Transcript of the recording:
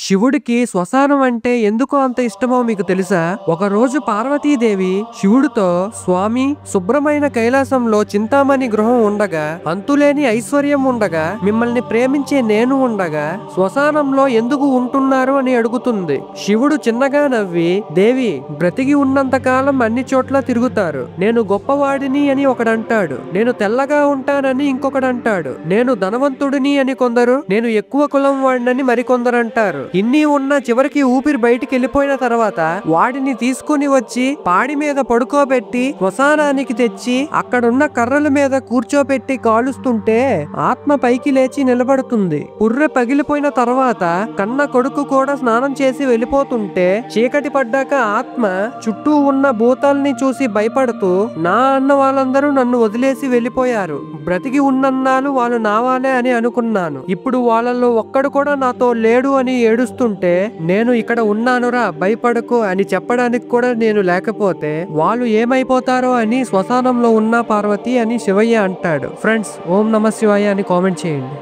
శివుడికి శ్మశానం అంటే ఎందుకు అంత ఇష్టమో మీకు తెలుసా? ఒకరోజు పార్వతీదేవి శివుడితో, స్వామి, శుభ్రమైన కైలాసంలో చింతామణి గృహం ఉండగా, అంతులేని ఐశ్వర్యం ఉండగా, మిమ్మల్ని ప్రేమించే నేను ఉండగా శ్మశానంలో ఎందుకు ఉంటున్నారు అని అడుగుతుంది. శివుడు చిన్నగా నవ్వి, దేవి, బ్రతికి ఉన్నంత కాలం అన్ని చోట్ల తిరుగుతారు. నేను గొప్పవాడిని అని ఒకడంటాడు, నేను తెల్లగా ఉంటానని ఇంకొకడంటాడు, నేను ధనవంతుడిని అని కొందరు, నేను ఎక్కువ కులం వాడినని మరికొందరు అంటారు. ఇన్ని ఉన్న చివరికి ఊపిరి బయటికి వెళ్ళిపోయిన తర్వాత వాడిని తీసుకుని వచ్చి పాడి మీద పడుకోబెట్టి శ్మశానానికి తెచ్చి అక్కడున్న కర్రల మీద కూర్చోబెట్టి కాలుస్తుంటే ఆత్మ పైకి లేచి నిలబడుతుంది. పుర్రె పగిలిపోయిన తర్వాత కన్న కొడుకు కూడా స్నానం చేసి వెళ్ళిపోతుంటే చీకటి పడ్డాక ఆత్మ చుట్టూ ఉన్న భూతాల్ని చూసి భయపడుతూ, నా అన్న వాళ్ళందరూ నన్ను వదిలేసి వెళ్ళిపోయారు, బ్రతికి ఉన్నన్నాళ్ళు వాళ్ళు నావాలే అని అనుకున్నాను, ఇప్పుడు వాళ్ళలో ఒక్కడు కూడా నాతో లేడు అని ఏడుస్తుంటే నేను ఇక్కడ ఉన్నానురా, భయపడకు అని చెప్పడానికి కూడా నేను లేకపోతే వాళ్ళు ఏమైపోతారో అని శ్మశానంలో ఉన్న పార్వతి అని శివయ్య అంటాడు. ఫ్రెండ్స్, ఓం నమ శివాయ అని కామెంట్ చేయండి.